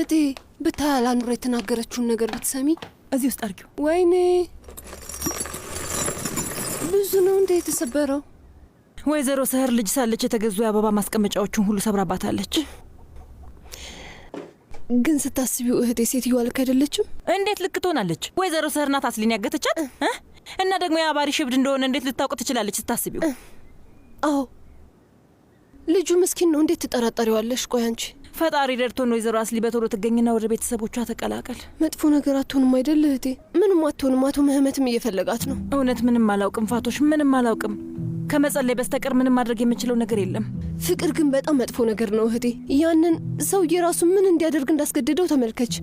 እህቴ ብታያል አኑር የተናገረችውን ነገር ብትሰሚ። እዚህ ውስጥ አርጊው። ወይኔ ብዙ ነው እንዴ የተሰበረው? ወይዘሮ ሰህር ልጅ ሳለች የተገዙ የአበባ ማስቀመጫዎችን ሁሉ ሰብራባታለች። ግን ስታስቢው እህቴ ሴትዮዋ ልክ አይደለችም። እንዴት ልክ ትሆናለች? ወይዘሮ ሰህር ናት አስሊን ያገተቻት እና ደግሞ የአባሪ ሽብድ እንደሆነ እንዴት ልታውቅ ትችላለች ስታስቢው? አዎ ልጁ ምስኪን ነው። እንዴት ትጠራጠሪዋለሽ? ቆይ አንቺ ፈጣሪ ረድቶን ወይዘሮ አስሊ በቶሎ ትገኝና ወደ ቤተሰቦቿ ተቀላቀል። መጥፎ ነገር አትሆንም አይደል እህቴ? ምንም አትሆንም። አቶ መህመትም እየፈለጋት ነው። እውነት ምንም አላውቅም ፋቶሽ፣ ምንም አላውቅም። ከመጸለይ በስተቀር ምንም ማድረግ የምችለው ነገር የለም። ፍቅር ግን በጣም መጥፎ ነገር ነው እህቴ። ያንን ሰውዬ ራሱ ምን እንዲያደርግ እንዳስገደደው ተመልከች።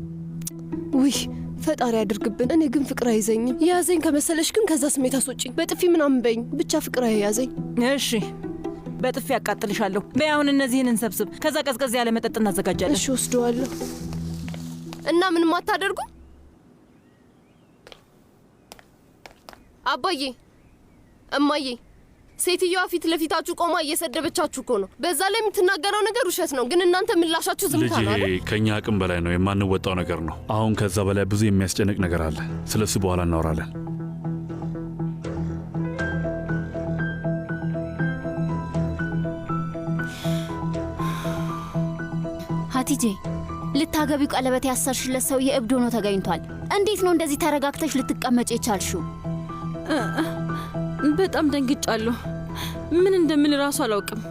ውይ ፈጣሪ ያድርግብን። እኔ ግን ፍቅር አይዘኝም። ያዘኝ ከመሰለሽ ግን ከዛ ስሜት አስወጪኝ። በጥፊ ምናምን በይኝ፣ ብቻ ፍቅር ያዘኝ። እሺ በጥፊ ያቃጥልሻለሁ። በያውን እነዚህን እንሰብስብ፣ ከዛ ቀዝቀዝ ያለ መጠጥ እናዘጋጃለን። እሺ ወስደዋለሁ። እና ምንም አታደርጉ? አባዬ እማዬ፣ ሴትዮዋ ፊት ለፊታችሁ ቆማ እየሰደበቻችሁ እኮ ነው። በዛ ላይ የምትናገረው ነገር ውሸት ነው፣ ግን እናንተ ምላሻችሁ ዝምታ ነው አይደል? ከኛ አቅም በላይ ነው፣ የማንወጣው ነገር ነው። አሁን ከዛ በላይ ብዙ የሚያስጨንቅ ነገር አለ። ስለሱ በኋላ እናወራለን። ሀቲጄ ልታገቢው ቀለበት ያሰርሽለት ሰው የእብድ ሆኖ ተገኝቷል። እንዴት ነው እንደዚህ ተረጋግተሽ ልትቀመጭ የቻልሽው? በጣም ደንግጫለሁ። ምን እንደምን ራሱ አላውቅም።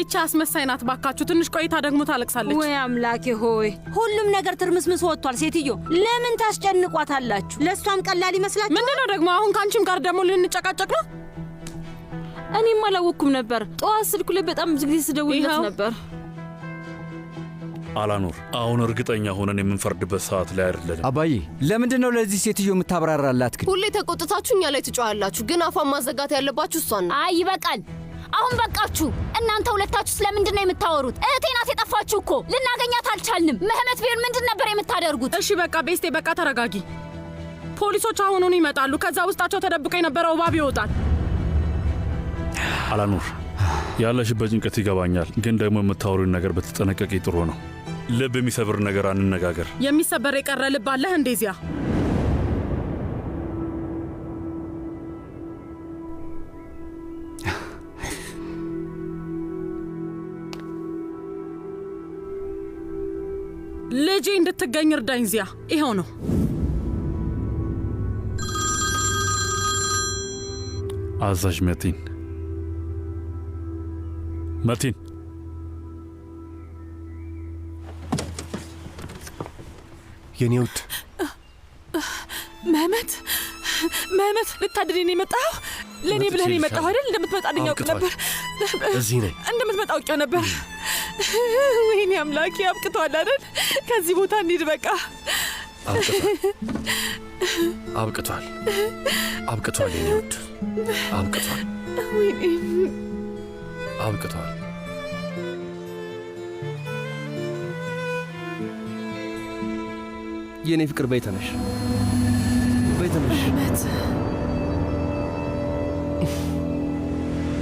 እቻ አስመሳይ ናት። ባካችሁ ትንሽ ቆይታ ደግሞ ታለቅሳለች። ወይ አምላኬ ሆይ፣ ሁሉም ነገር ትርምስምስ ወጥቷል። ሴትዮ ለምን ታስጨንቋታላችሁ? ለሷም ቀላል ይመስላችሁ? ምንድነው ደግሞ አሁን ካንቺም ጋር ደግሞ ልንጨቃጨቅ ነው? እኔም አላወኩም ነበር። ጠዋት ስልኩ ላይ በጣም ብዙ ጊዜ ስደውልለት ነበር። አላኑር፣ አሁን እርግጠኛ ሆነን የምንፈርድበት ሰዓት ላይ አይደለም። አባዬ ለምንድን ነው ለዚህ ሴትዮ የምታብራራላት? ግን ሁሌ ተቆጥታችሁ እኛ ላይ ትጮሃላችሁ፣ ግን አፏን ማዘጋት ያለባችሁ እሷን ነው። አይ ይበቃል። አሁን በቃችሁ። እናንተ ሁለታችሁ ስለምንድን ነው የምታወሩት? እህቴ ናት የጠፋችሁ እኮ። ልናገኛት አልቻልንም። መህመት ቢሆን ምንድን ነበር የምታደርጉት? እሺ በቃ ቤስቴ፣ በቃ ተረጋጊ። ፖሊሶች አሁኑኑ ይመጣሉ። ከዛ ውስጣቸው ተደብቆ የነበረው እባብ ይወጣል። አላኑር፣ ያለሽበት ጭንቀት ይገባኛል፣ ግን ደግሞ የምታወሩን ነገር በተጠነቀቂ ጥሩ ነው። ልብ የሚሰብር ነገር አንነጋገር። የሚሰበር የቀረ ልብ አለህ እንደዚያ? ልጄ እንድትገኝ እርዳኝ። ዚያ ይኸው ነው። አዛዥ መቲን የኔ ውድ መህመት ልታድኔ ነው የመጣኸው? ለእኔ ብለህ ነው የመጣኸው አይደል? እንደምትመጣልኝ አውቅ ነበር። እዚህ ነኝ። እንደምትመጣ አውቄው ነበር። ወይኔ አምላኬ፣ አብቅቷል አይደል? ከዚህ ቦታ እንሂድ በቃ። አብቅቷል የኔ ውድ፣ አብቅቷል። የኔ ፍቅር በይ ተነሽ።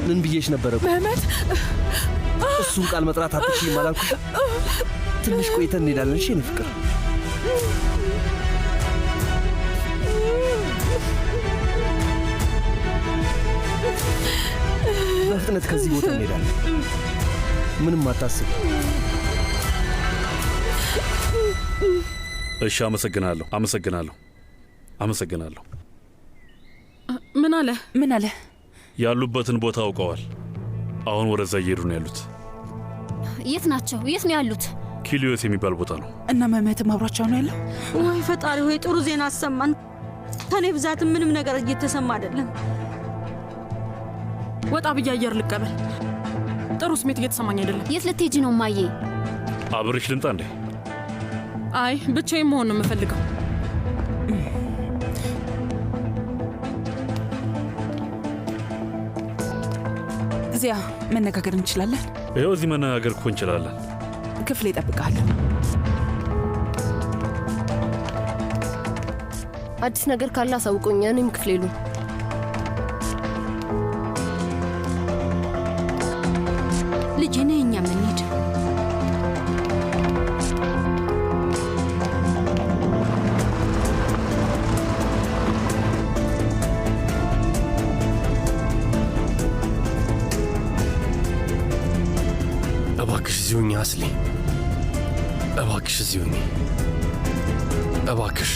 ምን ብዬሽ ነበረ? መህመት፣ እሱን ቃል መጥራት አትችይም አላልኩሽ? ትንሽ ቆይተን እንሄዳለን። እሺ የኔ ፍቅር። በፍጥነት ከዚህ ቦታ እንሄዳለን። ምንም አታስብ። እሺ፣ አመሰግናለሁ። ምን አለ? ያሉበትን ቦታ አውቀዋል። አሁን ወደዛ እየሄዱ ነው ያሉት። የት ናቸው? የት ነው ያሉት? ኪሊዮስ የሚባል ቦታ ነው። እና መህመትም አብሯቸው ነው ያለው? ወይ ፈጣሪ ሆይ፣ ጥሩ ዜና አሰማን። ከኔ ብዛት ምንም ነገር እየተሰማ አይደለም። ወጣ ብዬ አየር ልቀበል። ጥሩ ስሜት እየተሰማኝ አይደለም። የት ልትሄጂ ነው ማዬ? አብሬሽ ልምጣ እንዴ? አይ ብቻዬን መሆን ነው የምፈልገው። እዚያ መነጋገር እንችላለን። ይኸው እዚህ መነጋገር እኮ እንችላለን። ክፍሌ እጠብቅሃለሁ። አዲስ ነገር ካለ አሳውቁኝ። እኔም ክፍሌ ሉ ልጄ ነኝ። እኛ ምን ሄድ እዚሁኝ አስሊ፣ እባክሽ እዚሁኝ፣ እባክሽ።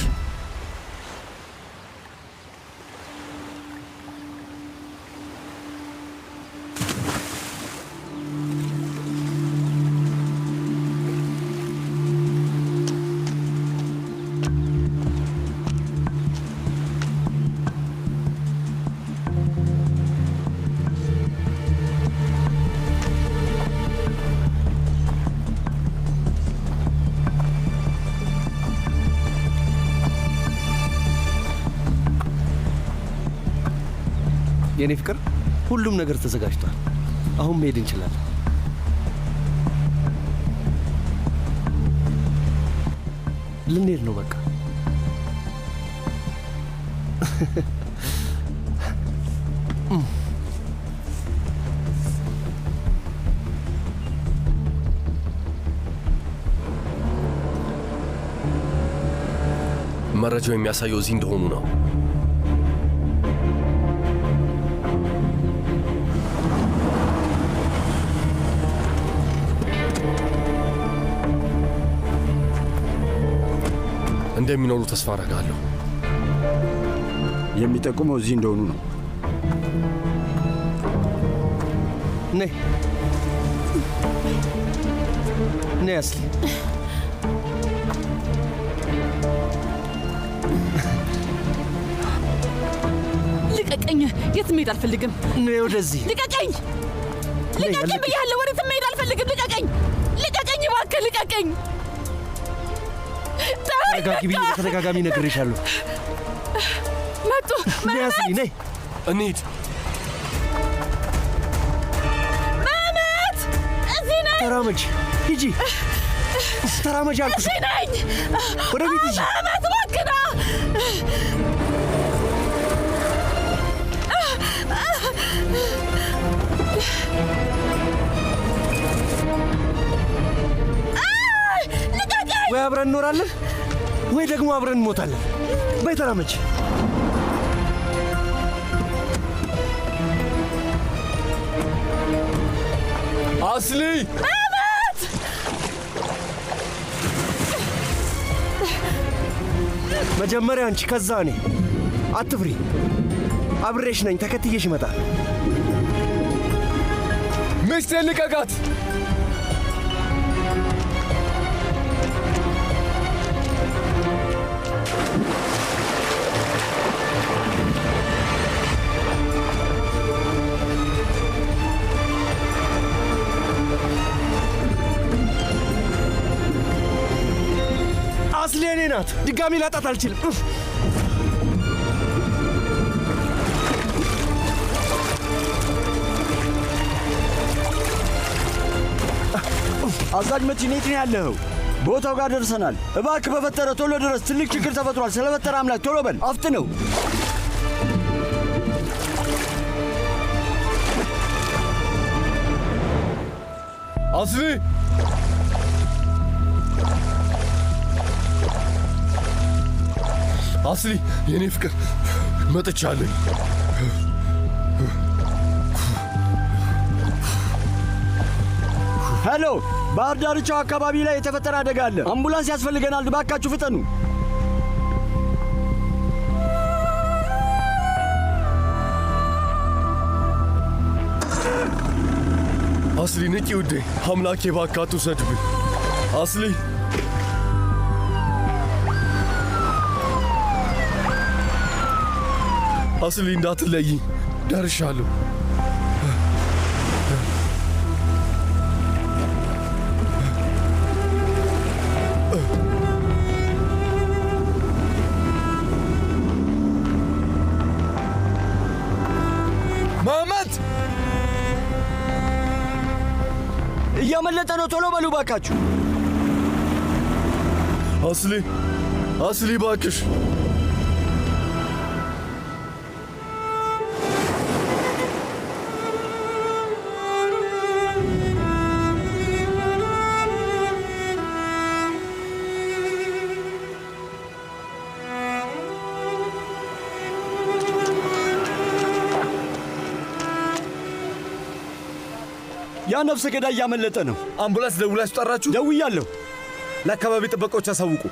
የኔ ፍቅር ሁሉም ነገር ተዘጋጅቷል። አሁን መሄድ እንችላለን። ልንሄድ ነው በቃ። መረጃው የሚያሳየው እዚህ እንደሆኑ ነው። እንደሚኖሩ ተስፋ አደርጋለሁ። የሚጠቁመው እዚህ እንደሆኑ ነው። ነይ ነይ አስሊ። ልቀቀኝ! የትም መሄድ አልፈልግም። ነይ ወደዚህ። ልቀቀኝ! ልቀቀኝ ብያለሁ! ወዴትም መሄድ አልፈልግም። ልቀቀኝ! ልቀቀኝ! እባክህ ልቀቀኝ! ተረጋጊ ብዬ በተደጋጋሚ ነግሬሻለሁ። መጡ! ነይ አስሊ ነይ፣ እንሂድ። መመት! እዚህ ነኝ! ተራመጅ፣ ሂጂ። ተራመጅ አልኩሽ። እዚህ ነኝ! ወደ ቤት ሂጂ። መመት እባክህ ና! ወይ አብረን እንኖራለን ወይ ደግሞ አብረን እንሞታለን። በይ ተራመጅ። አስሊ! መመት! መጀመሪያ አንቺ፣ ከዛ እኔ። አትፍሪ፣ አብሬሽ ነኝ። ተከትዬሽ ይመጣል። ሚስቴን ልቀቃት! አስሊ የኔ ናት። ድጋሚ ላጣት አልችልም። አዛዥ መቲን የት ነው ያለኸው? ቦታው ጋር ደርሰናል። እባክህ በፈጠረ ቶሎ ድረስ። ትልቅ ችግር ተፈጥሯል። ስለፈጠረ አምላክ ቶሎ በል፣ አፍጥነው። አስሊ! አስሊ የኔ ፍቅር መጥቻለሁ። ሄሎ፣ ባህር ዳርቻው አካባቢ ላይ የተፈጠረ አደጋ አለ። አምቡላንስ ያስፈልገናል። እባካችሁ ፍጠኑ። አስሊ ንቂ ውዴ። አምላኬ እባክህ አትውሰድብኝ። አስሊ አስሊ እንዳትለይ። ደርሻለሁ። መመት! እያመለጠ ነው። ቶሎ በሉ ባካችሁ። አስሊ አስሊ እባክሽ። ያ ነፍሰ ገዳይ እያመለጠ ነው። አምቡላንስ ደውላችሁ ጠራችሁ? ደውያለሁ። ለአካባቢ ጥበቃዎች አሳውቁ።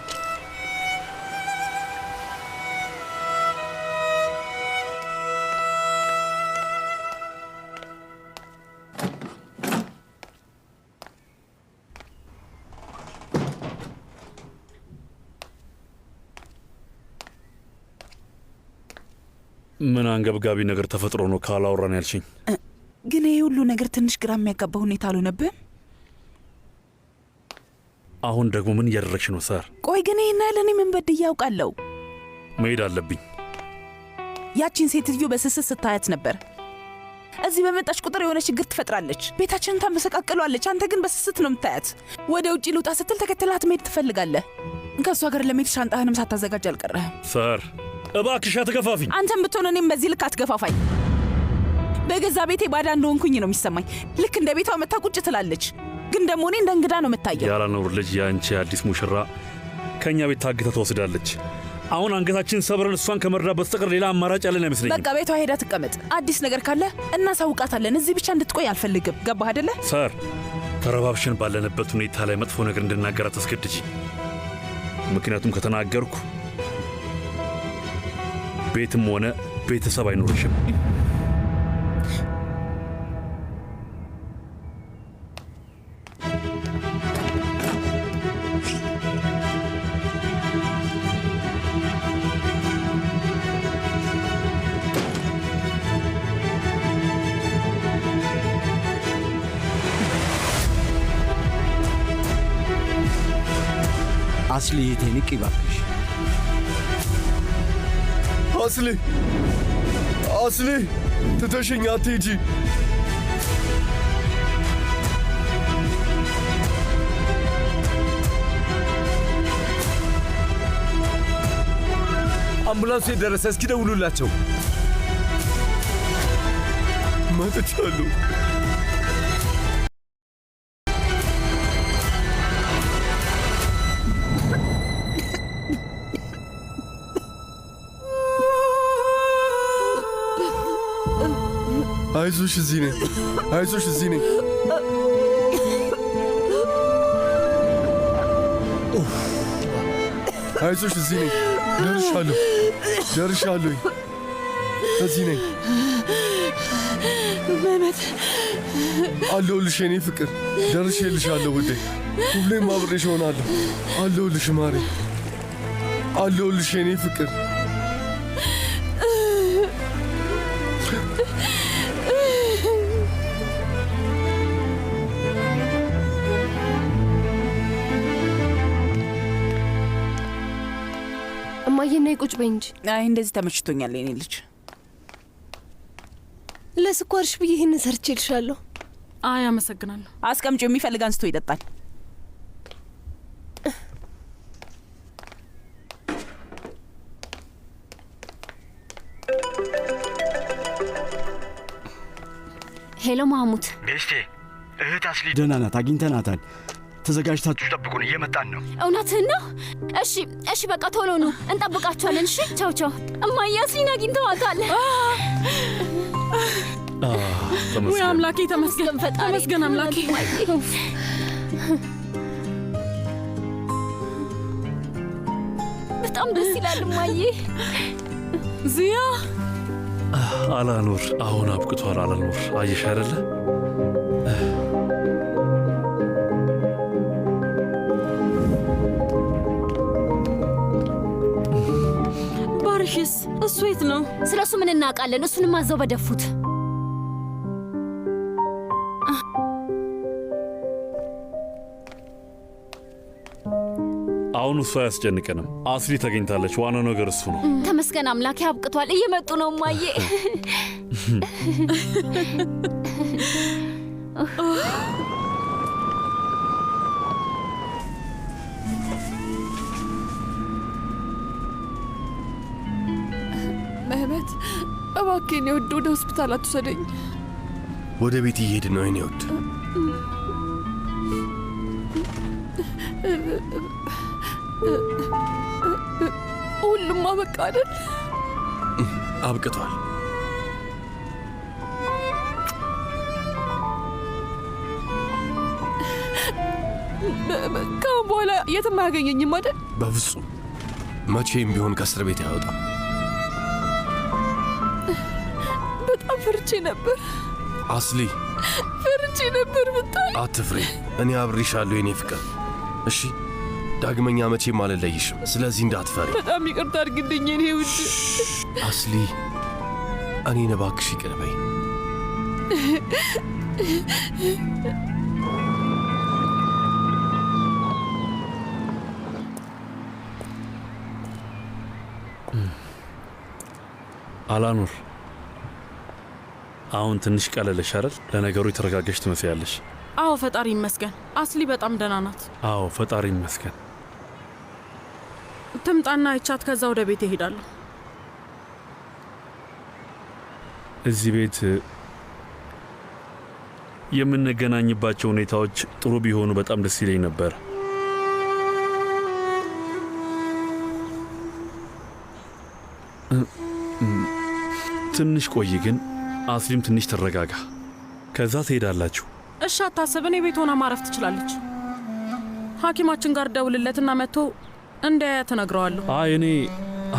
ምን አንገብጋቢ ነገር ተፈጥሮ ነው ካላወራን ያልሽኝ? ግን ይሄ ሁሉ ነገር ትንሽ ግራ የሚያጋባ ሁኔታ አልሆነብህም? አሁን ደግሞ ምን እያደረግሽ ነው ሳር? ቆይ ግን ይሄን ያህል እኔ ምን በድዬ አውቃለሁ? መሄድ አለብኝ። ያቺን ሴትዮ በስስት ስታያት ነበር። እዚህ በመጣች ቁጥር የሆነ ችግር ትፈጥራለች፣ ቤታችንን ታመሰቃቅሏለች። አንተ ግን በስስት ነው የምታያት። ወደ ውጪ ልውጣ ስትል ተከትላት መሄድ ትፈልጋለህ። ከእሷ ጋር ለመሄድ ሻንጣህንም ሳታዘጋጅ አልቀረህም። ሳር እባክሽ አትገፋፊኝ። አንተም ብትሆን እኔም በዚህ ልክ አትገፋፋኝ። በገዛ ቤቴ ባዳ እንደሆንኩኝ ነው የሚሰማኝ። ልክ እንደ ቤቷ መታ ቁጭ ትላለች፣ ግን ደግሞ እኔ እንደ እንግዳ ነው የምታየው። ያላኖር ልጅ የአንቺ አዲስ ሙሽራ ከእኛ ቤት ታግታ ትወስዳለች። አሁን አንገታችን ሰብረን እሷን ከመርዳት በስተቀር ሌላ አማራጭ ያለን አይመስለኝም። በቃ ቤቷ ሄዳ ትቀመጥ። አዲስ ነገር ካለ እናሳውቃታለን። እዚህ ብቻ እንድትቆይ አልፈልግም። ገባህ አይደለ? ሳር ተረባብሽን ባለንበት ሁኔታ ላይ መጥፎ ነገር እንድናገራት አስገድጂ። ምክንያቱም ከተናገርኩ ቤትም ሆነ ቤተሰብ አይኖርሽም። አስሊ የቴንቅ ይባክሽ። አስሊ ትተሽኝ አትሄጂ። አምቡላንሱ የደረሰ፣ እስኪ ደውሉላቸው። መጥቻለሁ። አይዞሽ፣ እዚህ ነኝ። አይዞሽ፣ እዚህ ነኝ። አይዞሽ፣ እዚህ ነኝ። ደርሻለሁ። እዚህ ነኝ። መመት አለሁልሽ የኔ ፍቅር። ደርሼልሻለሁ ውዴ። ሁሌም አብሬሽ እሆናለሁ። አለሁልሽ ማሬ። አለሁልሽ የኔ ፍቅር። እማዬና ቁጭ በይ እንጂ። አይ እንደዚህ ተመችቶኛል የኔ ልጅ። ለስኳርሽ ብዬ ይህንን ሰርቼልሻለሁ። አይ አመሰግናለሁ። አስቀምጪው፣ የሚፈልግ አንስቶ ይጠጣል። ሄሎ ማሙት። ቤስቴ እህት አስሊ ደህና ናት፣ አግኝተናታል። ተዘጋጅታችሁ ጠብቁን፣ እየመጣን ነው። እውነትህን ነው? እሺ በቃ ቶሎ ነው፣ እንጠብቃችኋለን። እሺ ቻው። እማዬ አስሊን አግኝተዋታል። ወይ አምላኬ፣ ተመስገን አምላኬ። በጣም ደስ ይላል እማዬ። ዚያ አላኖር አሁን አብቅቷል። አላኖር አየሽ አይደለ? ባርሽስ እሱ የት ነው? ስለ እሱ ምን እናውቃለን? እሱንም አዘው በደፉት። አሁን እሱ አያስጨንቀንም። አስሊ ተገኝታለች። ዋናው ነገር እሱ ነው። ተመስገን አምላኬ፣ አብቅቷል። እየመጡ ነው እማዬ። መህመት እባክህ የኔ ውድ ወደ ሆስፒታል አትውሰደኝ። ወደ ቤት እየሄድን ነው የኔ ውድ። ሁሉም አበቃ አይደል? አብቅቷል። ከአሁን በኋላ የትም አያገኘኝም አይደል? በፍጹም መቼም ቢሆን ከእስር ቤት አያወጣም። በጣም ፈርቼ ነበር አስሊ፣ ፈርቼ ነበር ብታይ። አትፍሪ፣ እኔ አብሬሻለሁ የኔ ፍቅር። እሺ ዳግመኛ መቼም አልለይሽም፣ ስለዚህ እንዳትፈሪ። በጣም ይቅርታ አድርግልኝ የኔ ውድ አስሊ። እኔን እባክሽ ይቅር በይ። አላኑር፣ አሁን ትንሽ ቀለለሽ አይደል? ለነገሩ የተረጋገሽ ትመስያለሽ። አዎ ፈጣሪ ይመስገን። አስሊ በጣም ደህና ናት። አዎ ፈጣሪ ይመስገን። ትምጣና አይቻት ከዛ ወደ ቤት እሄዳለሁ። እዚህ ቤት የምንገናኝባቸው ሁኔታዎች ጥሩ ቢሆኑ በጣም ደስ ይለኝ ነበር። ትንሽ ቆይ ግን አስሊም ትንሽ ትረጋጋ፣ ከዛ ትሄዳላችሁ። እሺ አታስብ፣ እኔ ቤት ሆና ማረፍ ትችላለች። ሐኪማችን ጋር ደውልለትና መጥቶ እንዳያ ተነግረዋለሁ። አይ እኔ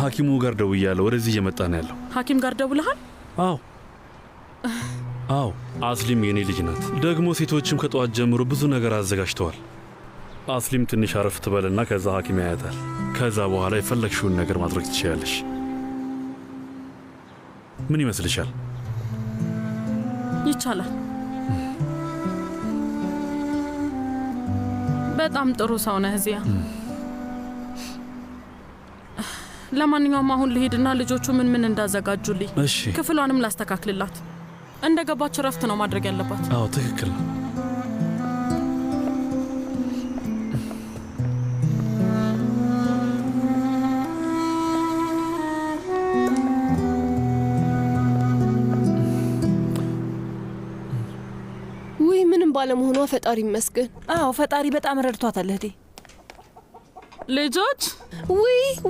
ሐኪሙ ጋር ደውያለሁ፣ ወደዚህ እየመጣ ነው ያለው። ሐኪም ጋር ደውልሃል? አዎ አዎ፣ አስሊም የኔ ልጅ ናት። ደግሞ ሴቶችም ከጠዋት ጀምሮ ብዙ ነገር አዘጋጅተዋል። አስሊም ትንሽ አረፍ ትበልና ከዛ ሐኪም ያያታል። ከዛ በኋላ የፈለግሽውን ነገር ማድረግ ትችያለሽ። ምን ይመስልሻል? ይቻላል። በጣም ጥሩ ሰው ነህ ዚያ። ለማንኛውም አሁን ልሄድና ልጆቹ ምን እንዳዘጋጁልኝ እሺ፣ ክፍሏንም ላስተካክልላት። እንደ ገባች ረፍት ነው ማድረግ ያለባት። አዎ ትክክል ነው። ባለመሆኗ ፈጣሪ ይመስገን። አዎ ፈጣሪ በጣም ረድቷታል እህቴ። ልጆች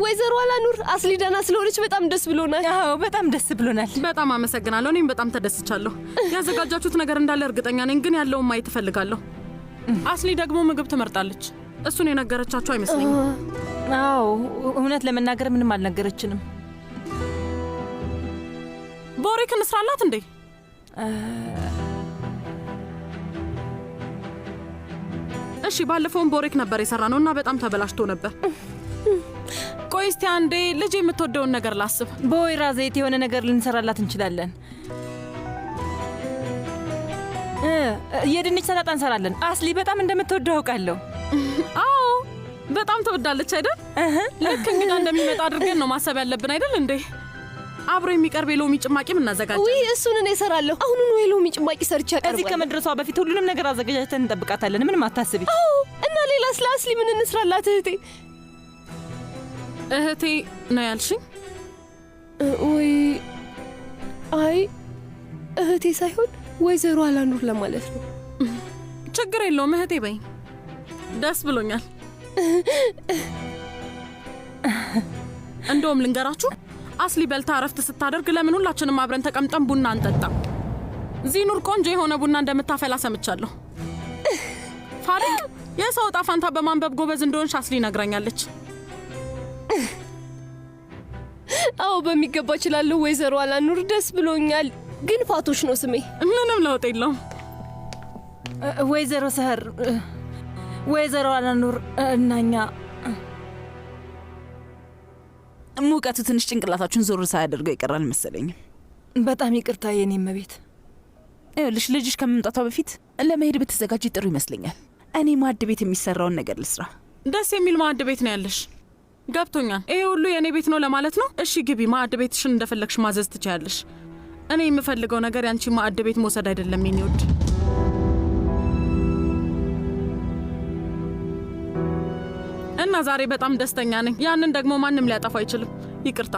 ወይዘሮ አላኑር አስሊ ደህና ስለሆነች በጣም ደስ ብሎናል። አዎ በጣም ደስ ብሎናል። በጣም አመሰግናለሁ። እኔም በጣም ተደስቻለሁ። ያዘጋጃችሁት ነገር እንዳለ እርግጠኛ ነኝ፣ ግን ያለውን ማየት እፈልጋለሁ። አስሊ ደግሞ ምግብ ትመርጣለች። እሱን የነገረቻችሁ አይመስለኝም። አዎ እውነት ለመናገር ምንም አልነገረችንም። ቦሪክ እንስራላት እንዴ? እሺ ባለፈውን ቦሪክ ነበር የሰራ ነው እና በጣም ተበላሽቶ ነበር። ቆይ እስቲ አንዴ ልጅ የምትወደውን ነገር ላስብ። በወይራ ዘይት የሆነ ነገር ልንሰራላት እንችላለን። የድንች ሰላጣ እንሰራለን። አስሊ በጣም እንደምትወደው አውቃለሁ። አዎ በጣም ትወዳለች አይደል? ልክ እንግዳ እንደሚመጣ አድርገን ነው ማሰብ ያለብን አይደል እንዴ? አብሮ የሚቀርብ የሎሚ ጭማቂም እናዘጋጃለን። እሱን እኔ እሰራለሁ። አሁኑኑ የሎሚ ጭማቂ ሰርቼ አቀርባለሁ። እዚህ ከመድረሷ በፊት ሁሉንም ነገር አዘጋጅተን እንጠብቃታለን። ምንም አታስቢ። እና ሌላ ስለ አስሊ ምን እንስራላት እህቴ? እህቴ ነው ያልሽኝ? አይ እህቴ ሳይሆን ወይዘሮ አላኑር ለማለት ነው። ችግር የለውም እህቴ በይ። ደስ ብሎኛል። እንደውም ልንገራችሁ፣ አስሊ በልታ እረፍት ስታደርግ ለምን ሁላችንም አብረን ተቀምጠን ቡና አንጠጣ? ዚኑር ቆንጆ የሆነ ቡና እንደምታፈላ ሰምቻለሁ። ፋሪቅ የሰው ዕጣ ፈንታ በማንበብ ጎበዝ እንደሆንሽ አስሊ ነግራኛለች። አዎ በሚገባ እችላለሁ ወይዘሮ አላኑር፣ ደስ ብሎኛል። ግን ፋቶሽ ነው ስሜ። ምንም ለውጥ የለውም። ወይዘሮ ሰህር፣ ወይዘሮ አላኑር እናኛ ሙቀቱ ትንሽ ጭንቅላታችሁን ዞር ሳያደርገው ይቀራል መሰለኝ። በጣም ይቅርታ የኔ እመቤት። ይኸውልሽ ልጅሽ ከመምጣቷ በፊት ለመሄድ ብትዘጋጅ ጥሩ ይመስለኛል። እኔ ማዕድ ቤት የሚሰራውን ነገር ልስራ። ደስ የሚል ማዕድ ቤት ነው ያለሽ። ገብቶኛል። ይሄ ሁሉ የእኔ ቤት ነው ለማለት ነው? እሺ ግቢ፣ ማዕድ ቤትሽን እንደፈለግሽ ማዘዝ ትችያለሽ። እኔ የምፈልገው ነገር ያንቺ ማዕድ ቤት መውሰድ አይደለም የኔ ውድ። እና ዛሬ በጣም ደስተኛ ነኝ። ያንን ደግሞ ማንም ሊያጠፋ አይችልም። ይቅርታ።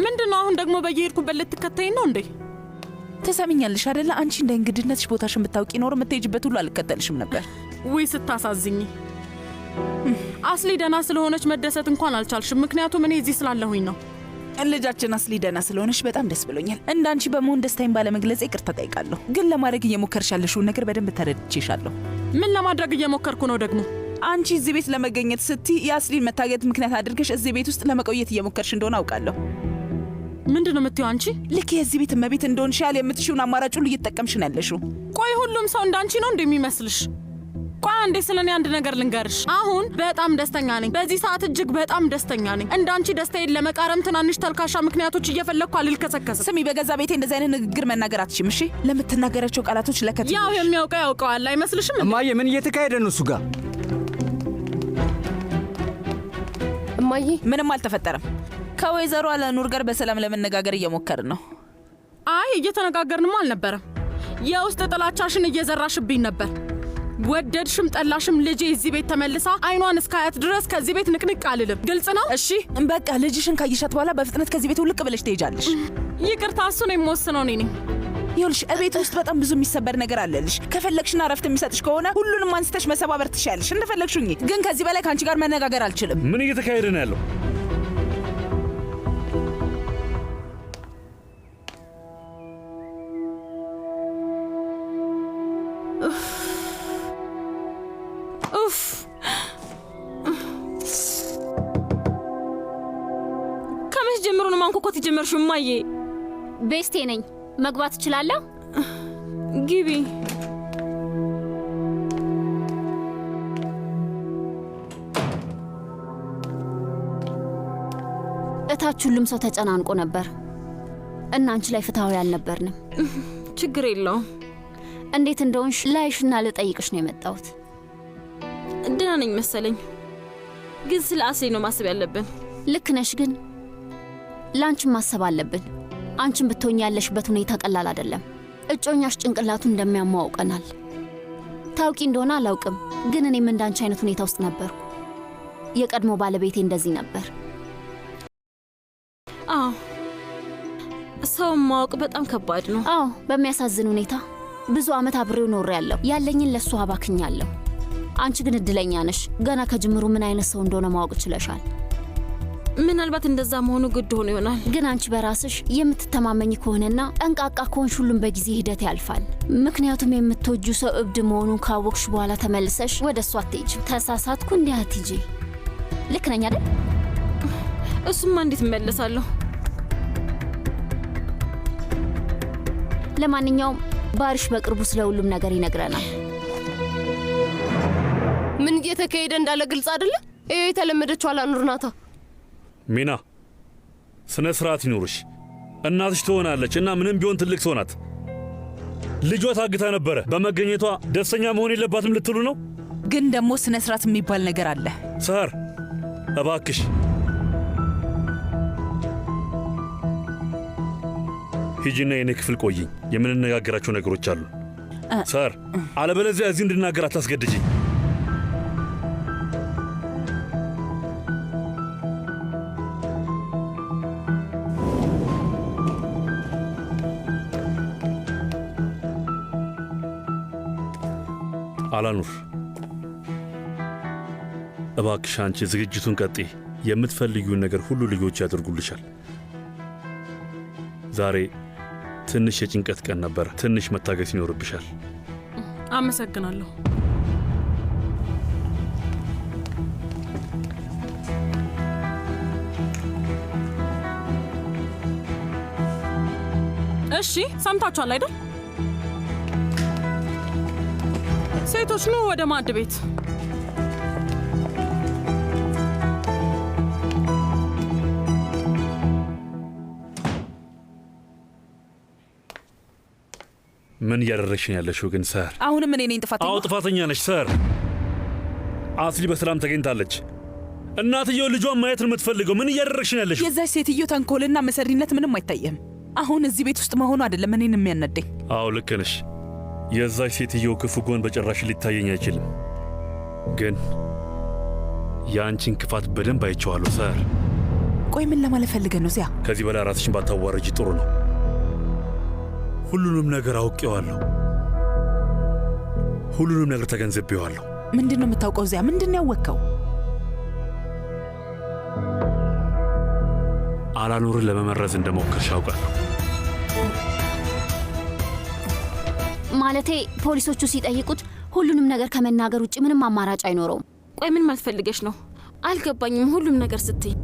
ምንድነው አሁን ደግሞ በየሄድኩበት ልትከተይኝ ነው እንዴ? ትሰሚኛለሽ አይደለ? አንቺ እንደ እንግድነትሽ ቦታሽን ብታውቂ ኖር የምትሄጂበት ሁሉ አልከተልሽም ነበር። ውይ ስታሳዝኝ። አስሊ ደህና ስለሆነች መደሰት እንኳን አልቻልሽም፣ ምክንያቱም እኔ እዚህ ስላለሁኝ ነው። ልጃችን አስሊ ደህና ስለሆነች በጣም ደስ ብሎኛል። እንዳንቺ በመሆን ደስታዬን ባለመግለጽ ይቅርታ ጠይቃለሁ። ግን ለማድረግ እየሞከርሽ ያለሽውን ነገር በደንብ ተረድቼሻለሁ። ምን ለማድረግ እየሞከርኩ ነው ደግሞ? አንቺ እዚህ ቤት ለመገኘት ስትይ የአስሊን መታገት ምክንያት አድርገሽ እዚህ ቤት ውስጥ ለመቆየት እየሞከርሽ እንደሆነ አውቃለሁ። ምንድን ነው የምትይው አንቺ? ልክ የዚህ ቤት እመቤት እንደሆንሽ ያህል የምትሽውን አማራጭ ሁሉ እየተጠቀምሽ ነው ያለሽው። ቆይ ሁሉም ሰው እንዳንቺ ነው እንደሚመስልሽ? ቆይ አንዴ ስለኔ አንድ ነገር ልንገርሽ። አሁን በጣም ደስተኛ ነኝ። በዚህ ሰዓት እጅግ በጣም ደስተኛ ነኝ። እንዳንቺ ደስታዬን ለመቃረም ትናንሽ ተልካሻ ምክንያቶች እየፈለግኩ አልልከሰከስም። ስሚ፣ በገዛ ቤቴ እንደዚህ አይነት ንግግር መናገር አትችም። እሺ፣ ለምትናገራቸው ቃላቶች ለከት ያው የሚያውቀው ያውቀዋል አይመስልሽም? እማዬ፣ ምን እየተካሄደ ነው እሱ ጋር? እማዬ፣ ምንም አልተፈጠረም። ከወይዘሮ አለኑር ጋር በሰላም ለመነጋገር እየሞከርን ነው። አይ እየተነጋገርንም አልነበረም። የውስጥ ጥላቻሽን እየዘራሽብኝ ነበር። ወደድሽም ጠላሽም ልጄ እዚህ ቤት ተመልሳ አይኗን እስካያት ድረስ ከዚህ ቤት ንቅንቅ አልልም። ግልጽ ነው? እሺ በቃ ልጅሽን ካየሻት በኋላ በፍጥነት ከዚህ ቤት ውልቅ ብለሽ ትሄጃለሽ። ይቅርታ፣ እሱን የምወስነው እኔ ነኝ። ይኸውልሽ እቤት ውስጥ በጣም ብዙ የሚሰበር ነገር አለልሽ። ከፈለግሽና ረፍት የሚሰጥሽ ከሆነ ሁሉንም አንስተሽ መሰባበር ትችያለሽ፣ እንደፈለግሽኝ። ግን ከዚህ በላይ ከአንቺ ጋር መነጋገር አልችልም። ምን እየተካሄደ ነው ያለው? ከመቼ ጀምሮ ነው ማንኮኮት የጀመርሽው እማዬ? ቤስቴ ነኝ። መግባት እችላለሁ? ግቢ። እታች ሁሉም ሰው ተጨናንቆ ነበር እና አንቺ ላይ ፍትሃዊ አልነበርንም። ችግር የለውም። እንዴት እንደሆንሽ ላይሽና ልጠይቅሽ ነው የመጣሁት። ደህና ነኝ መሰለኝ፣ ግን ስለ አስሊ ነው ማሰብ ያለብን። ልክ ነሽ፣ ግን ለአንቺም ማሰብ አለብን። አንቺም ብትሆኝ ያለሽበት ሁኔታ ቀላል አይደለም። እጮኛሽ ጭንቅላቱ እንደሚያማው አውቀናል። ታውቂ እንደሆነ አላውቅም፣ ግን እኔም እንዳንቺ አይነት ሁኔታ ውስጥ ነበርኩ። የቀድሞ ባለቤቴ እንደዚህ ነበር። አዎ፣ ሰውን ማወቅ በጣም ከባድ ነው። አዎ፣ በሚያሳዝን ሁኔታ ብዙ ዓመት አብሬው ኖሬያለሁ። ያለኝን ለሱ አባክኛለሁ። አንቺ ግን እድለኛ ነሽ። ገና ከጅምሩ ምን አይነት ሰው እንደሆነ ማወቅ ችለሻል። ምናልባት እንደዛ መሆኑ ግድ ሆኖ ይሆናል። ግን አንቺ በራስሽ የምትተማመኝ ከሆነና ጠንቃቃ ከሆንሽ ሁሉም በጊዜ ሂደት ያልፋል። ምክንያቱም የምትወጁ ሰው እብድ መሆኑን ካወቅሽ በኋላ ተመልሰሽ ወደ እሱ አትሄጂ። ተሳሳትኩ እንዲህ አትሄጂ። ልክ ነኝ አይደል? እሱማ እንዴት እመለሳለሁ? ለማንኛውም ባሪሽ በቅርቡ ስለ ሁሉም ነገር ይነግረናል። ምን እየተካሄደ እንዳለ ግልጽ አይደለ? ይሄ የተለመደችው አላኑር ናታ። ሚና፣ ስነ ስርዓት ይኑርሽ። እናትሽ ትሆናለች እና ምንም ቢሆን ትልቅ ሰው ናት። ልጇ ታግታ ነበረ። በመገኘቷ ደስተኛ መሆን የለባትም ልትሉ ነው? ግን ደግሞ ስነ ስርዓት የሚባል ነገር አለ። ሰር እባክሽ ሂጂና የኔ ክፍል ቆይኝ። የምንነጋገራቸው ነገሮች አሉ። ሰር፣ አለበለዚያ እዚህ እንድናገር አታስገድጅኝ። አላኑር፣ እባክሽ አንቺ ዝግጅቱን ቀጥይ። የምትፈልጊውን ነገር ሁሉ ልጆች ያደርጉልሻል። ዛሬ ትንሽ የጭንቀት ቀን ነበር። ትንሽ መታገስ ይኖርብሻል። አመሰግናለሁ። እሺ፣ ሰምታችኋል አይደል? ሴቶች ኑ ወደ ማዕድ ቤት። ምን እያደረግሽ ነው ያለሽው ግን ሰር? አሁንም እኔ ነኝ ጥፋተኛ? አዎ ጥፋተኛ ነሽ ሰር። አስሊ በሰላም ተገኝታለች። እናትየው ልጇን ማየት ነው የምትፈልገው። ምን እያደረግሽ ነው ያለሽው? የዛች ሴትዮ ተንኮልና መሰሪነት ምንም አይታየም። አሁን እዚህ ቤት ውስጥ መሆኑ አይደለም እኔን የሚያነደኝ። አዎ ልክ ነሽ። የዛች ሴትዮ ክፉ ጎን በጭራሽ ሊታየኝ አይችልም። ግን የአንቺን ክፋት በደንብ አይቼዋለሁ ሰር። ቆይ ምን ለማለት ፈልገህ ነው ዚያ? ከዚህ በላይ ራስሽን ባታዋረጂ ጥሩ ነው። ሁሉንም ነገር አውቄዋለሁ። ሁሉንም ነገር ተገንዝቤዋለሁ። ምንድን ነው የምታውቀው? ዚያ ምንድን ነው ያወቅከው? አላኑርን ለመመረዝ እንደሞከርሽ አውቃለሁ። ማለቴ ፖሊሶቹ ሲጠይቁት ሁሉንም ነገር ከመናገር ውጭ ምንም አማራጭ አይኖረውም። ቆይ ምን ማለት ፈልገሽ ነው? አልገባኝም። ሁሉም ነገር ስትይ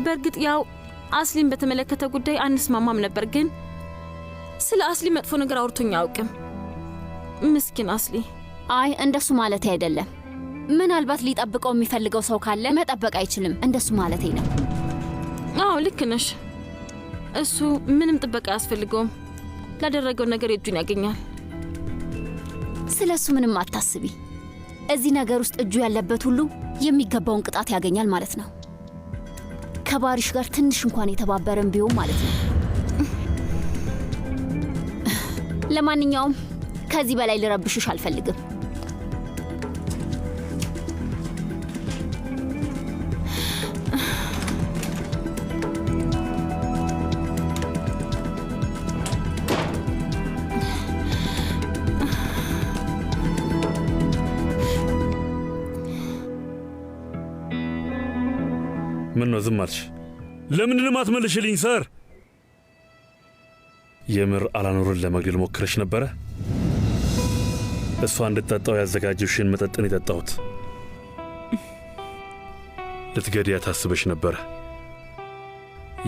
በእርግጥ ያው አስሊን በተመለከተ ጉዳይ አንስማማም ነበር፣ ግን ስለ አስሊ መጥፎ ነገር አውርቶኝ አያውቅም። ምስኪን አስሊ። አይ እንደሱ ማለቴ አይደለም። ምናልባት ሊጠብቀው የሚፈልገው ሰው ካለ መጠበቅ አይችልም፣ እንደሱ ማለቴ ነው። አዎ ልክ ነሽ። እሱ ምንም ጥበቃ አያስፈልገውም። ላደረገው ነገር እጁን ያገኛል። ስለ እሱ ምንም አታስቢ። እዚህ ነገር ውስጥ እጁ ያለበት ሁሉ የሚገባውን ቅጣት ያገኛል ማለት ነው። ከባሪሽ ጋር ትንሽ እንኳን የተባበረን ቢሆን ማለት ነው። ለማንኛውም ከዚህ በላይ ልረብሽሽ አልፈልግም። ምን ነው ዝም አልሽ? ለምንድን አትመልሽልኝ ሰር? የምር አላኑርን ለመግደል ሞክረሽ ነበረ? እሷ እንድትጠጣው ያዘጋጀሽን መጠጥን የጠጣሁት። ልትገድያ ታስበሽ ነበረ።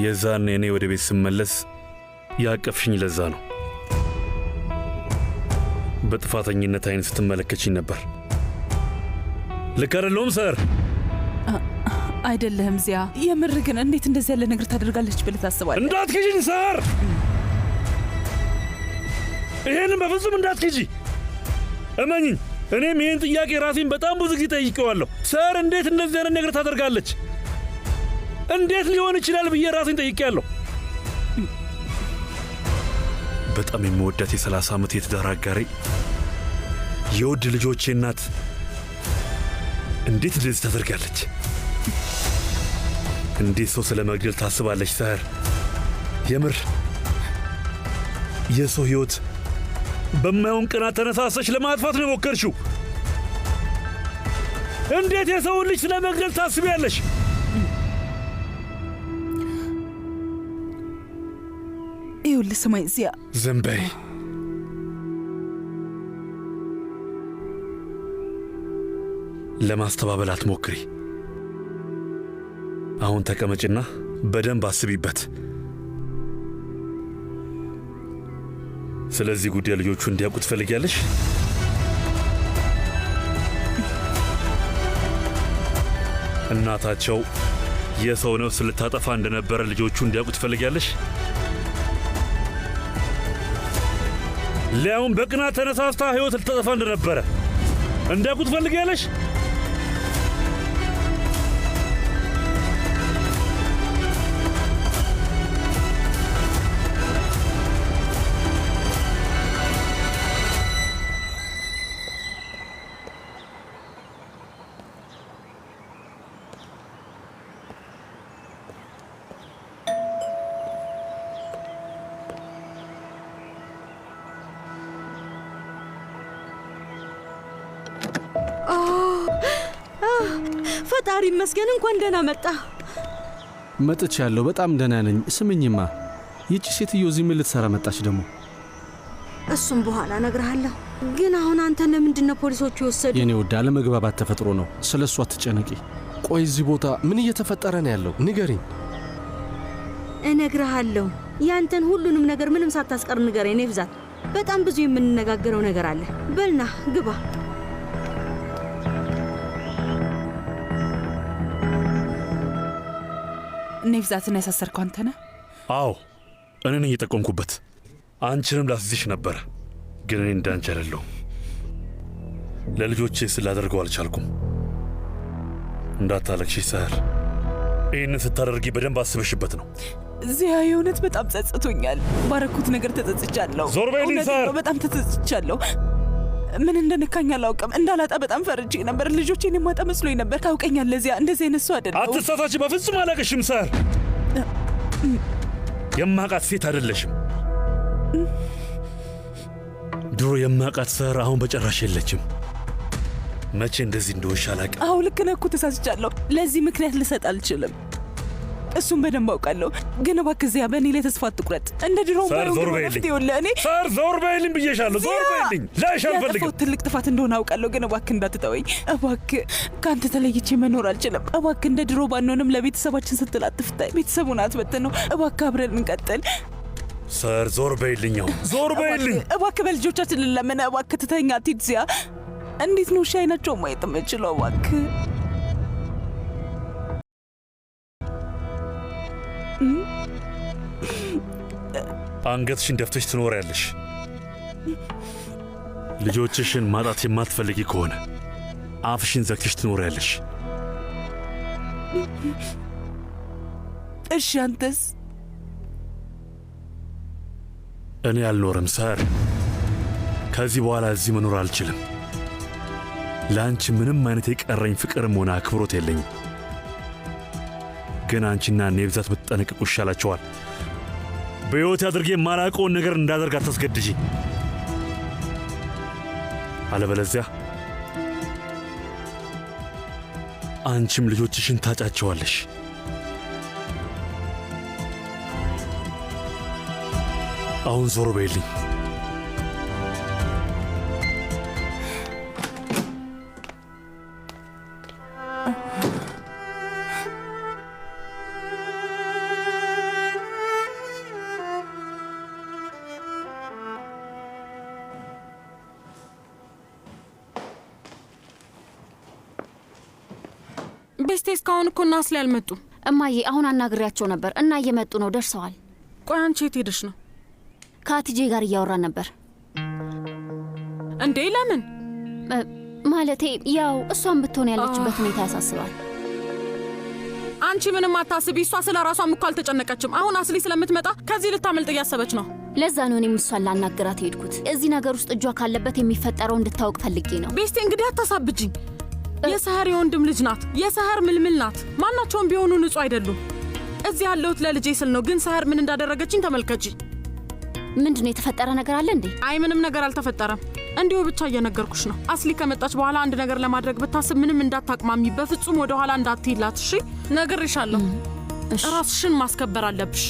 የዛኔ እኔ ወደ ቤት ስመለስ ያቀፍሽኝ ለዛ ነው። በጥፋተኝነት አይን ስትመለከችኝ ነበር። ልክ አይደለሁም ሰር? አይደለህም ዚያ። የምር ግን እንዴት እንደዚህ ያለ ነገር ታደርጋለች ብለህ ታስባለህ? እንዳትክጂኝ ሰር! ይሄንን በፍጹም እንዳትክጂ። እመኝኝ፣ እኔም ይህን ጥያቄ ራሴን በጣም ብዙ ጊዜ ጠይቀዋለሁ። ሰር እንዴት እንደዚህ አይነት ነገር ታደርጋለች? እንዴት ሊሆን ይችላል ብዬ ራሴን ጠይቄያለሁ። በጣም የምወዳት የ30 ዓመት የትዳር አጋሬ፣ የውድ ልጆቼ እናት እንዴት እንደዚህ ታደርጋለች? እንዴት ሰው ስለ መግደል ታስባለች? ሰር የምር የሰው ሕይወት በማይሆን ቅናት ተነሳሰች ለማጥፋት ነው የሞከርሽው። እንዴት የሰውን ልጅ ስለ መግደል ታስቢያለሽ? ይኸውልህ ስማኝ ዚያ። ዝም በይ። ለማስተባበል አትሞክሪ። አሁን ተቀመጭና በደንብ አስቢበት። ስለዚህ ጉዳይ ልጆቹ እንዲያውቁ ትፈልጊያለሽ? እናታቸው የሰው ነፍስ ልታጠፋ እንደነበረ ልጆቹ እንዲያውቁ ትፈልጊያለሽ? ሊያውም በቅናት ተነሳስታ ሕይወት ልታጠፋ እንደነበረ እንዲያውቁ ትፈልጊያለሽ? ፈጣሪ ይመስገን፣ እንኳን ደህና መጣ። መጥቻለሁ። በጣም ደህና ነኝ። ስምኝማ፣ ይቺ ሴትዮ እዚህ ምን ልትሰራ መጣች ደግሞ? እሱም በኋላ እነግርሃለሁ። ግን አሁን አንተ ለምንድን ነው ፖሊሶቹ የወሰዱ? የኔ ወዳ አለመግባባት ተፈጥሮ ነው። ስለ እሱ አትጨነቂ። ቆይ እዚህ ቦታ ምን እየተፈጠረ ነው ያለው? ንገሪኝ። እነግርሃለሁ። ያንተን ሁሉንም ነገር ምንም ሳታስቀር ንገረኝ። ኔፍዛት፣ በጣም ብዙ የምንነጋገረው ነገር አለ። በልና ግባ። ኔፍዛትን ያሳሰርከው አንተ ነህ? አዎ እኔ ነኝ የጠቆምኩበት። አንቺንም ላስይዝሽ ነበረ፣ ግን እኔ እንዳንቺ አይደለሁም። ለልጆቼ ስላደርገው አልቻልኩም። እንዳታለቅሽ ሰር። ይህንን ስታደርጊ በደንብ አስበሽበት ነው። ዚያ የእውነት በጣም ጸጽቶኛል። ባረኩት ነገር ተጸጽቻለሁ። ዞር በይልኝ ሰር። በጣም ተጸጽቻለሁ። ምን እንደነካኝ አላውቅም። እንዳላጣ በጣም ፈርቼ ነበር። ልጆቼን የማጣ መስሎኝ ነበር። ታውቀኛለህ ዚያ፣ እንደዚህ አይነት ሰው አይደለሁም። አትሳሳች። በፍጹም አላቅሽም ሰር። የማቃት ሴት አይደለሽም። ድሮ የማውቃት ሰር አሁን በጭራሽ የለችም። መቼ እንደዚህ እንደሆንሽ አላውቅም። አዎ ልክ ነህ እኮ ተሳስቻለሁ። ለዚህ ምክንያት ልሰጥ አልችልም። እሱም በደንብ አውቃለሁ። ግን እባክህ ዚያ በእኔ ላይ ተስፋ አትቁረጥ። እንደ ድሮ ሰር ዞር በይልኝ። ሰር ዞር በይልኝ ብዬሻለሁ። ዞር በይልኝ። ላይሽ አልፈልግም። ያጠፋሁት ትልቅ ጥፋት እንደሆነ አውቃለሁ። ግን እባክህ እንዳትተወኝ። እባክህ ከአንተ ተለይቼ መኖር አልችልም። እባክህ እንደ ድሮ ባንሆንም ለቤተሰባችን ስትል አትፍታኝ። ቤተሰቡን አትበትነው። እባክህ አብረን እንቀጥል። ሰር ዞር በይልኝ። አሁን ዞር በይልኝ። እባክህ በልጆቻችን ልለምን። እባክህ ትተኛ አትሂድ። ዚያ እንዴት ነው ሻይ ናቸው ማየት የምችለው? እባክህ አንገትሽን ደፍተሽ ትኖሪያለሽ። ልጆችሽን ማጣት የማትፈልጊ ከሆነ አፍሽን ዘግተሽ ትኖሪያለሽ። እሺ አንተስ? እኔ አልኖርም ሰር። ከዚህ በኋላ እዚህ መኖር አልችልም። ለአንቺ ምንም አይነት የቀረኝ ፍቅርም ሆነ አክብሮት የለኝም። ግን አንቺና ኔብዛት ብትጠነቅቁ ይሻላችኋል። በሕይወት አድርጌ የማላውቀውን ነገር እንዳደርግ አታስገድጂ። አለበለዚያ አንቺም ልጆችሽን ታጫቸዋለሽ። አሁን ዞር በይልኝ። ቤስቴ እስካሁን እኮ ናስሊ አልመጡም። እማዬ አሁን አናግሬያቸው ነበር እና እየመጡ ነው፣ ደርሰዋል። ቆይ አንቺ የት ሄደሽ ነው? ከአትጄ ጋር እያወራን ነበር። እንዴ ለምን? ማለቴ ያው እሷን ብትሆን ያለችበት ሁኔታ ያሳስባል። አንቺ ምንም አታስቢ። እሷ ስለ ራሷም እኮ አልተጨነቀችም። አሁን አስሊ ስለምትመጣ ከዚህ ልታመልጥ እያሰበች ነው። ለዛ ነው እኔም እሷን ላናግራት ሄድኩት። እዚህ ነገር ውስጥ እጇ ካለበት የሚፈጠረው እንድታውቅ ፈልጌ ነው። ቤስቴ እንግዲህ አታሳብጅኝ። የሰህር የወንድም ልጅ ናት። የሰህር ምልምል ናት። ማናቸውም ቢሆኑ ንጹህ አይደሉም። እዚህ ያለሁት ለልጄ ስል ነው። ግን ሰህር ምን እንዳደረገችኝ ተመልከቺ። ምንድነው የተፈጠረ ነገር አለ እንዴ? አይ ምንም ነገር አልተፈጠረም። እንዲሁ ብቻ እየነገርኩሽ ነው። አስሊ ከመጣች በኋላ አንድ ነገር ለማድረግ ብታስብ ምንም እንዳታቅማሚ፣ በፍጹም ወደ ኋላ እንዳትይላት። እሺ ነግሬሻለሁ። ራስሽን ማስከበር አለብሽ።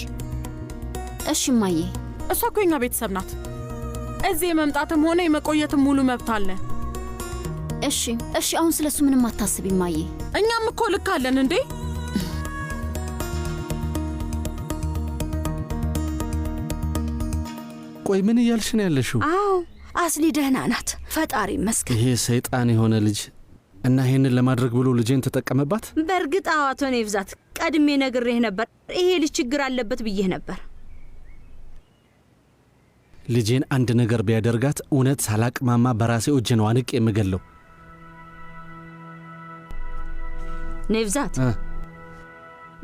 እሺ እማዬ። እሷ እኮ የኛ ቤተሰብ ናት። እዚህ የመምጣትም ሆነ የመቆየትም ሙሉ መብት አለ። እሺ እሺ፣ አሁን ስለሱ ምንም አታስቢ እማዬ። እኛም እኮ ልክ አለን እንዴ። ቆይ ምን እያልሽ ነው ያለሽው? አዎ አስሊ ደህና ናት፣ ፈጣሪ ይመስገን። ይሄ ሰይጣን የሆነ ልጅ እና ይሄንን ለማድረግ ብሎ ልጄን ተጠቀመባት። በእርግጥ አዎ አቶ ኔብዛት፣ ቀድሜ ነግሬህ ነበር። ይሄ ልጅ ችግር አለበት ብዬህ ነበር። ልጄን አንድ ነገር ቢያደርጋት እውነት ሳላቅማማ በራሴ እጅ ነው አንቄ የምገለው። ኔብዛት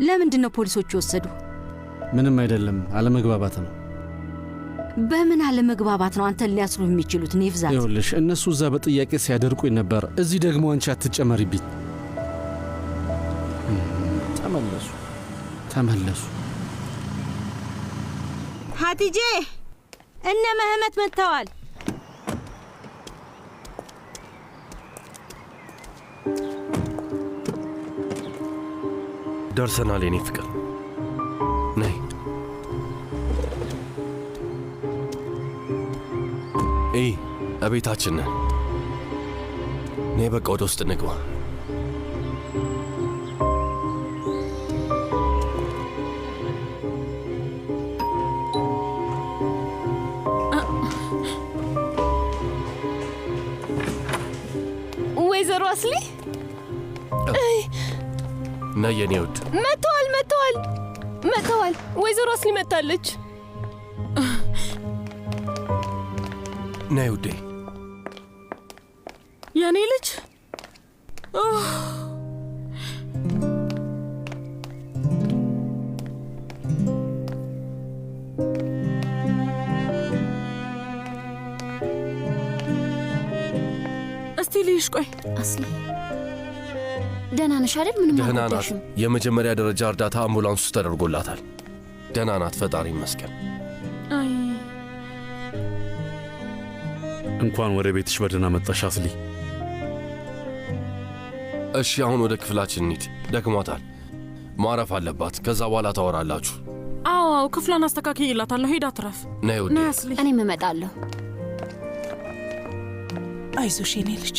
ለምንድን ነው ፖሊሶቹ ወሰዱ? ምንም አይደለም፣ አለመግባባት ነው። በምን አለመግባባት ነው አንተን ሊያስሩ የሚችሉት? ኔብዛት ይኸውልሽ፣ እነሱ እዛ በጥያቄ ሲያደርቁኝ ነበር። እዚህ ደግሞ አንቺ አትጨመሪብኝ። ተመለሱ ተመለሱ። ሀቲጄ እነ መህመት መጥተዋል። ደርሰናል የኔ ፍቅር። ነይ እቤታችን ነን። ነይ በቃ ወደ ውስጥ እንግባ። ወይዘሮ አስሊ ነይ የኔ ውድ። መጥተዋል መጥተዋል መጥተዋል። ወይዘሮ አስሊ መጥታለች። ነይ ውዴ። የኔ ልጅ እስቲ ልይሽ። ቆይ አስሊ ደህና ነሽ አይደል? ምንም ደህና ናት። አልጎዳሽም? የመጀመሪያ ደረጃ እርዳታ አምቡላንስ ውስጥ ተደርጎላታል። ደህና ናት፣ ፈጣሪ ይመስገን። አይ እንኳን ወደ ቤትሽ በደህና መጣሽ አስሊ። እሺ አሁን ወደ ክፍላችን እንሂድ። ደክሟታል፣ ማረፍ አለባት። ከዛ በኋላ ታወራላችሁ። አዎ ክፍሏን አስተካክዬላታለሁ። ሄዳ ትረፍ። ነይ ውዴ። ነይ አስሊ። እኔም እመጣለሁ። አይዞሽ የኔ ልጅ።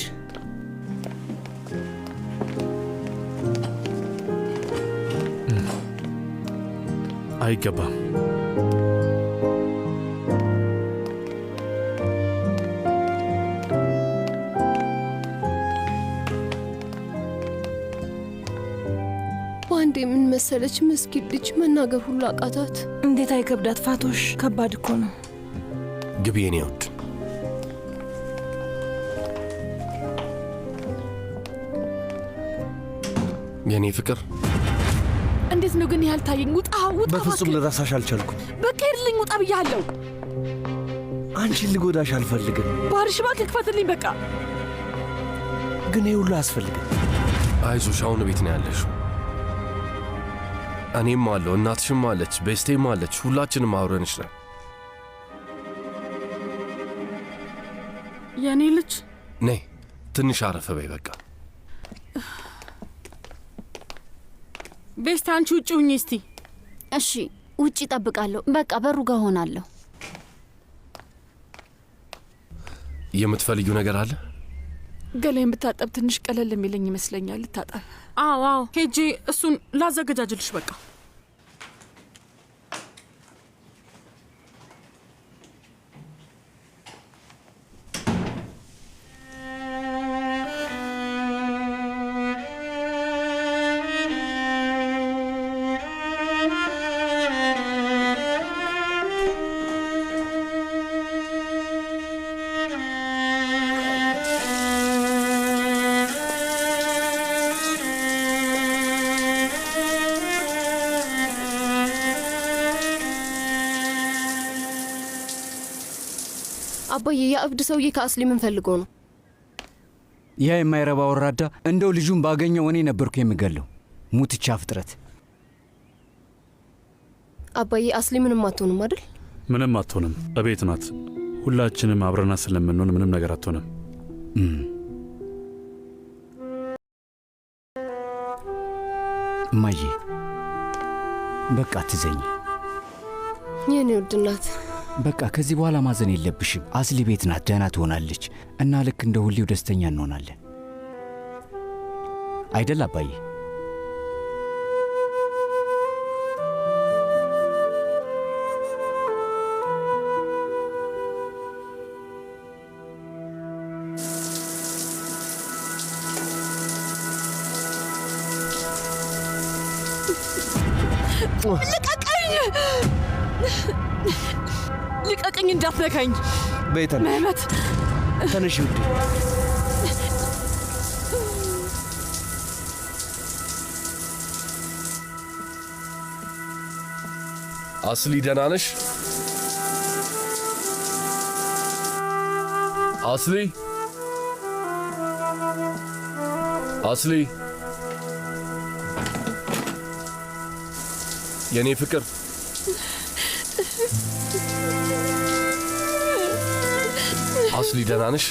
አይገባም። ዋንዴ ምን መሰለች ምስኪን ልጅ መናገር ሁሉ አቃታት። እንዴት አይከብዳት ፋቶሽ፣ ከባድ እኮ ነው። ግቢ የኔ ውድ። የኔ ፍቅር እንዴት ነው ግን ያልታየኝ? ውጣ ውጣ። በፍጹም ልረሳሽ አልቻልኩም። በቃ ሄድልኝ፣ ውጣ ብያለሁ። አንቺን ልጎዳሽ አልፈልግም። ባርሽ እባክህ ክፈትልኝ። በቃ ግን ይህ ሁሉ አያስፈልግም። አይዞሽ፣ አሁን ቤት ነው ያለሽው። እኔም አለሁ፣ እናትሽም አለች፣ ቤስቴም አለች። ሁላችንም አብረንሽ ነን። የኔ ልጅ ነይ ትንሽ አረፈ በይ። በቃ ቤስቲ አንቺ ውጭ ሁኚ እስቲ። እሺ ውጭ እጠብቃለሁ። በቃ በሩ ጋር ሆናለሁ። የምትፈልጊው ነገር አለ? ገላዬን ብታጠብ ትንሽ ቀለል የሚለኝ ይመስለኛል። ልታጠብ? አዎ አዎ፣ ሄጄ እሱን ላዘገጃጅልሽ። በቃ አባዬ ያ እብድ ሰውዬ ከአስሊ ምን ፈልጎ ነው? ያ የማይረባ ወራዳ እንደው ልጁን ባገኘው እኔ ነበርኩ የምገለው። ሙትቻ ፍጥረት። አባዬ አስሊ ምንም አትሆንም አይደል? ምንም አትሆንም። እቤት ናት። ሁላችንም አብረና ስለምንሆን ምንም ነገር አትሆንም። እማዬ በቃ ትዘኝ። የኔ ውድ እናት በቃ ከዚህ በኋላ ማዘን የለብሽም። አስሊ ቤት ናት፣ ደህና ትሆናለች እና ልክ እንደ ሁሌው ደስተኛ እንሆናለን አይደል አባዬ? ልቀቀኝ! ልቀቀኝ! እንዳትነካኝ! ቤተን መህመት ተነሽ ውዴ። አስሊ ደህና ነሽ? አስሊ አስሊ የኔ ፍቅር አስሊ ደህና ነሽ?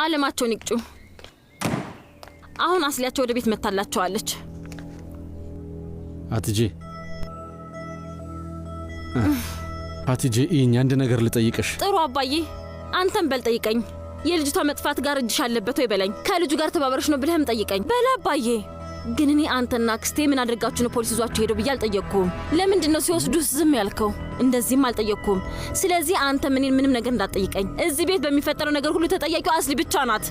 አለማቸውን ይቅጩ። አሁን አስሊያቸው ወደ ቤት መታላቸዋለች። አትጄ ይህኝ አንድ ነገር ልጠይቅሽ። ጥሩ አባዬ፣ አንተም በል ጠይቀኝ። የልጅቷ መጥፋት ጋር እጅሽ አለበት ወይ በለኝ። ከልጁ ጋር ተባበረሽ ነው ብለህም ጠይቀኝ። በላ አባዬ። ግን እኔ አንተና አክስቴ ምን አድርጋችሁ ነው ፖሊስ ይዟችሁ ሄደው ብዬ አልጠየቅኩም። ለምንድን ነው ሲወስዱስ ዝም ያልከው? እንደዚህም አልጠየቅኩም። ስለዚህ አንተ ምንም ነገር እንዳትጠይቀኝ። እዚህ ቤት በሚፈጠረው ነገር ሁሉ ተጠያቂው አስሊ ብቻ ናት።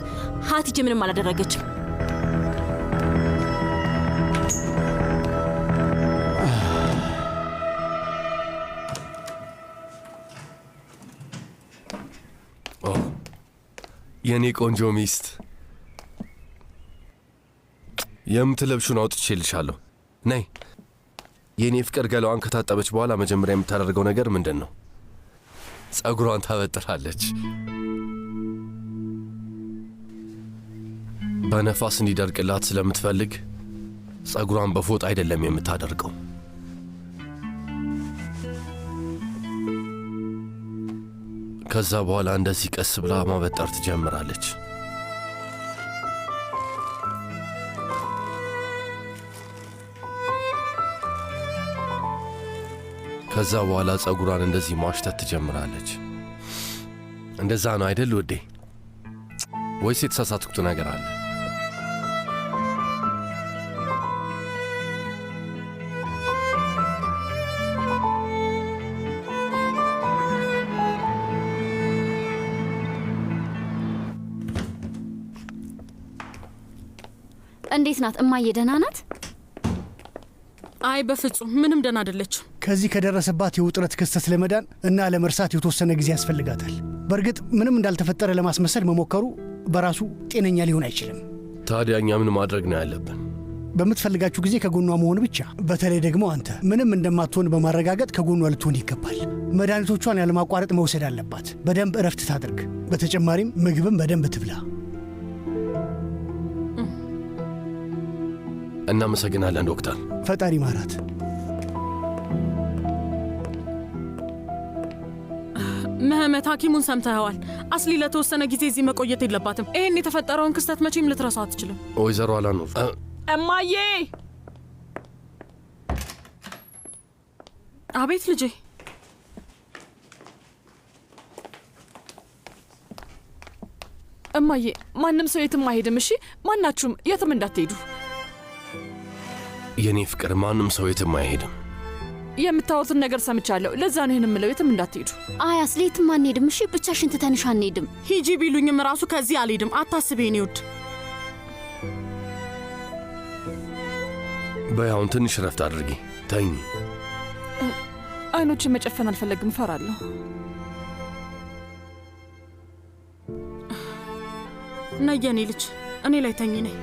ሀቲጄ ምንም አላደረገችም። የኔ ቆንጆ ሚስት የምትለብሹን አውጥቼልሻለሁ። ነይ። የኔ ፍቅር ገላዋን ከታጠበች በኋላ መጀመሪያ የምታደርገው ነገር ምንድን ነው? ጸጉሯን ታበጥራለች። በነፋስ እንዲደርቅላት ስለምትፈልግ ጸጉሯን በፎጣ አይደለም የምታደርቀው። ከዛ በኋላ እንደዚህ ቀስ ብላ ማበጠር ትጀምራለች። ከዛ በኋላ ጸጉሯን እንደዚህ ማሽተት ትጀምራለች። እንደዛ ነው አይደል ውዴ? ወይስ የተሳሳትኩት ነገር አለ? እንዴት ናት እማዬ? ደህና ናት? አይ በፍጹም ምንም ደህና አይደለችም። ከዚህ ከደረሰባት የውጥረት ክስተት ለመዳን እና ለመርሳት የተወሰነ ጊዜ ያስፈልጋታል። በእርግጥ ምንም እንዳልተፈጠረ ለማስመሰል መሞከሩ በራሱ ጤነኛ ሊሆን አይችልም። ታዲያ እኛ ምን ማድረግ ነው ያለብን? በምትፈልጋችሁ ጊዜ ከጎኗ መሆን ብቻ። በተለይ ደግሞ አንተ ምንም እንደማትሆን በማረጋገጥ ከጎኗ ልትሆን ይገባል። መድኃኒቶቿን ያለማቋረጥ መውሰድ አለባት። በደንብ እረፍት ታድርግ። በተጨማሪም ምግብም በደንብ ትብላ። እናመሰግናለን ዶክተር። ፈጣሪ ማራት። ምህመት ሐኪሙን ሰምተኸዋል። አስሊ ለተወሰነ ጊዜ እዚህ መቆየት የለባትም። ይህን የተፈጠረውን ክስተት መቼም ልትረሳው አትችልም። ወይዘሮ አላኑር። እማዬ! አቤት ልጄ። እማዬ፣ ማንም ሰው የትም አይሄድም። እሺ፣ ማናችሁም የትም እንዳትሄዱ። የኔ ፍቅር፣ ማንም ሰው የትም አይሄድም። የምታወሩትን ነገር ሰምቻለሁ። ለዛ ነው ይህን የምለው፣ የትም እንዳትሄዱ። አይ አስሊ፣ የትም አንሄድም። እሺ፣ ብቻሽን ትተንሽ አንሄድም። ሂጂ ቢሉኝም ራሱ ከዚህ አልሄድም። አታስቢ የኔ ውድ። በያውን ትንሽ ረፍት አድርጊ፣ ተኝ። አይኖችን መጨፈን አልፈለግም፣ እፈራለሁ። ነይ የኔ ልጅ፣ እኔ ላይ ተኝ ነይ።